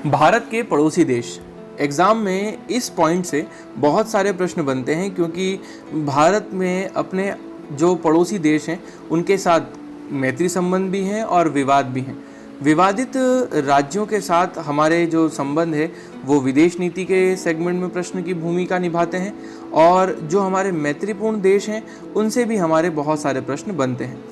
भारत के पड़ोसी देश एग्ज़ाम में इस पॉइंट से बहुत सारे प्रश्न बनते हैं, क्योंकि भारत में अपने जो पड़ोसी देश हैं उनके साथ मैत्री संबंध भी हैं और विवाद भी हैं। विवादित राज्यों के साथ हमारे जो संबंध है वो विदेश नीति के सेगमेंट में प्रश्न की भूमिका निभाते हैं, और जो हमारे मैत्रीपूर्ण देश हैं उनसे भी हमारे बहुत सारे प्रश्न बनते हैं।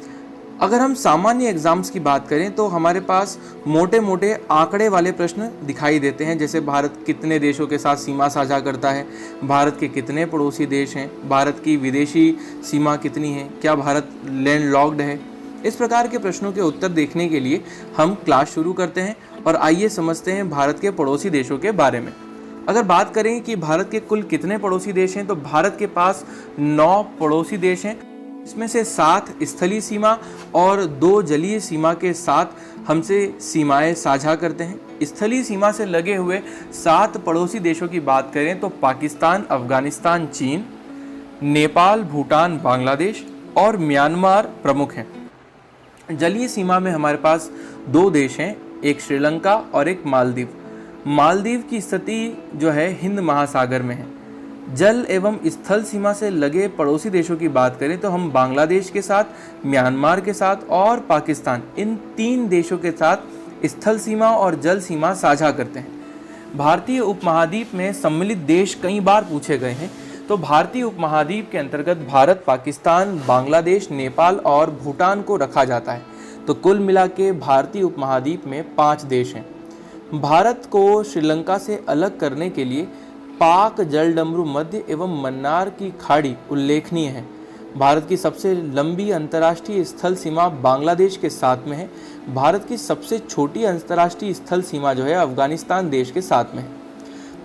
अगर हम सामान्य एग्ज़ाम्स की बात करें तो हमारे पास मोटे मोटे आंकड़े वाले प्रश्न दिखाई देते हैं, जैसे भारत कितने देशों के साथ सीमा साझा करता है, भारत के कितने पड़ोसी देश हैं, भारत की विदेशी सीमा कितनी है, क्या भारत लैंडलॉक्ड है। इस प्रकार के प्रश्नों के उत्तर देखने के लिए हम क्लास शुरू करते हैं और आइए समझते हैं भारत के पड़ोसी देशों के बारे में। अगर बात करें कि भारत के कुल कितने पड़ोसी देश हैं तो भारत के पास 9 पड़ोसी देश हैं। इसमें से 7 स्थलीय सीमा और 2 जलीय सीमा के साथ हमसे सीमाएं साझा करते हैं। स्थलीय सीमा से लगे हुए 7 पड़ोसी देशों की बात करें तो पाकिस्तान, अफगानिस्तान, चीन, नेपाल, भूटान, बांग्लादेश और म्यांमार प्रमुख हैं। जलीय सीमा में हमारे पास 2 देश हैं, एक श्रीलंका और एक मालदीव। मालदीव की स्थिति जो है हिंद महासागर में है। जल एवं स्थल सीमा से लगे पड़ोसी देशों की बात करें तो हम बांग्लादेश के साथ, म्यांमार के साथ और पाकिस्तान, इन 3 देशों के साथ स्थल सीमा और जल सीमा साझा करते हैं। भारतीय उपमहाद्वीप में सम्मिलित देश कई बार पूछे गए हैं, तो भारतीय उपमहाद्वीप के अंतर्गत भारत, पाकिस्तान, बांग्लादेश, नेपाल और भूटान को रखा जाता है। तो कुल मिला के भारतीय उपमहाद्वीप में 5 देश हैं। भारत को श्रीलंका से अलग करने के लिए पाक जलडमरू मध्य एवं मन्नार की खाड़ी उल्लेखनीय है। भारत की सबसे लंबी अंतर्राष्ट्रीय स्थल सीमा बांग्लादेश के साथ में है। भारत की सबसे छोटी अंतर्राष्ट्रीय स्थल सीमा जो है अफगानिस्तान देश के साथ में है।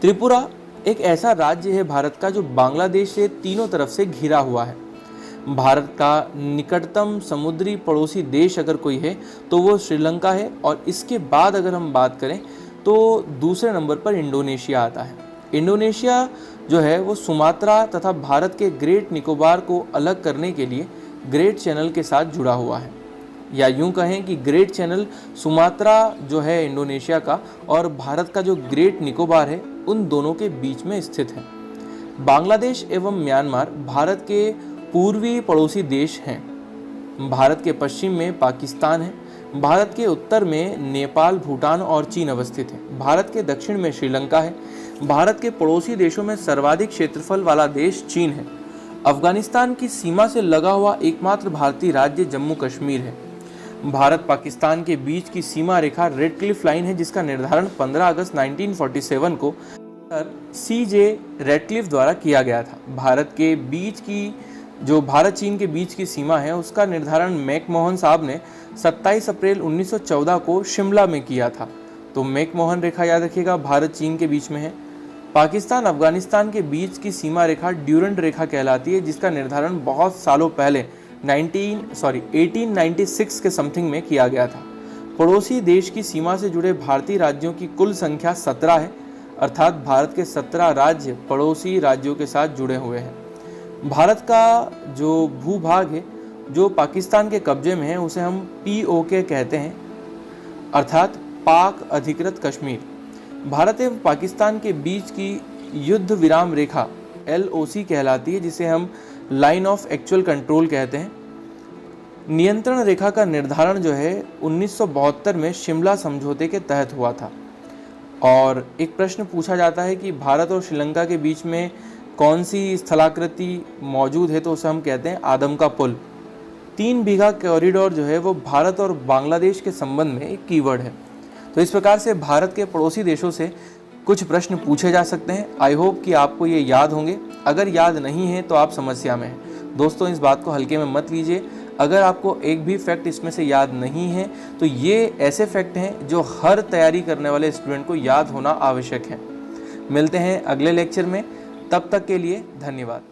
त्रिपुरा एक ऐसा राज्य है भारत का जो बांग्लादेश से तीनों तरफ से घिरा हुआ है। भारत का निकटतम समुद्री पड़ोसी देश अगर कोई है तो वो श्रीलंका है, और इसके बाद अगर हम बात करें तो दूसरे नंबर पर इंडोनेशिया आता है। इंडोनेशिया जो है वो सुमात्रा तथा भारत के ग्रेट निकोबार को अलग करने के लिए ग्रेट चैनल के साथ जुड़ा हुआ है, या यूं कहें कि ग्रेट चैनल सुमात्रा जो है इंडोनेशिया का और भारत का जो ग्रेट निकोबार है उन दोनों के बीच में स्थित है। बांग्लादेश एवं म्यांमार भारत के पूर्वी पड़ोसी देश हैं। भारत के पश्चिम में पाकिस्तान है, भारत के उत्तर में नेपाल, भूटान और चीन अवस्थित है, भारत के दक्षिण में श्रीलंका है। भारत के पड़ोसी देशों में सर्वाधिक क्षेत्रफल वाला देश चीन है। अफगानिस्तान की सीमा से लगा हुआ एकमात्र भारतीय राज्य जम्मू कश्मीर है। भारत पाकिस्तान के बीच की सीमा रेखा रेड क्लिफ लाइन है, जिसका निर्धारण 15 अगस्त 1947 को CJ रेडक्लिफ द्वारा किया गया था। भारत चीन के बीच की सीमा है उसका निर्धारण मैकमोहन साहब ने 27 अप्रैल 1914 को शिमला में किया था। तो मैकमोहन रेखा याद रखिएगा, भारत चीन के बीच में है। पाकिस्तान अफगानिस्तान के बीच की सीमा रेखा ड्यूरेंट रेखा कहलाती है, जिसका निर्धारण बहुत सालों पहले 1896 के समथिंग में किया गया था। पड़ोसी देश की सीमा से जुड़े भारतीय राज्यों की कुल संख्या 17 है, अर्थात भारत के 17 राज्य पड़ोसी राज्यों के साथ जुड़े हुए हैं। भारत का जो भूभाग है जो पाकिस्तान के कब्जे में है उसे हम POK कहते हैं, अर्थात पाक अधिकृत कश्मीर। भारत एवं पाकिस्तान के बीच की युद्ध विराम रेखा LOC कहलाती है, जिसे हम लाइन ऑफ एक्चुअल कंट्रोल कहते हैं। नियंत्रण रेखा का निर्धारण जो है 1972 में शिमला समझौते के तहत हुआ था। और एक प्रश्न पूछा जाता है कि भारत और श्रीलंका के बीच में कौन सी स्थलाकृति मौजूद है, तो उसे हम कहते हैं आदम का पुल। 3 बीघा कॉरिडोर जो है वो भारत और बांग्लादेश के संबंध में एक कीवर्ड है। तो इस प्रकार से भारत के पड़ोसी देशों से कुछ प्रश्न पूछे जा सकते हैं। आई होप कि आपको ये याद होंगे। अगर याद नहीं है तो आप समस्या में हैं। दोस्तों, इस बात को हल्के में मत लीजिए। अगर आपको एक भी फैक्ट इसमें से याद नहीं है तो ये ऐसे फैक्ट हैं जो हर तैयारी करने वाले स्टूडेंट को याद होना आवश्यक है। मिलते हैं अगले लेक्चर में, तब तक के लिए धन्यवाद।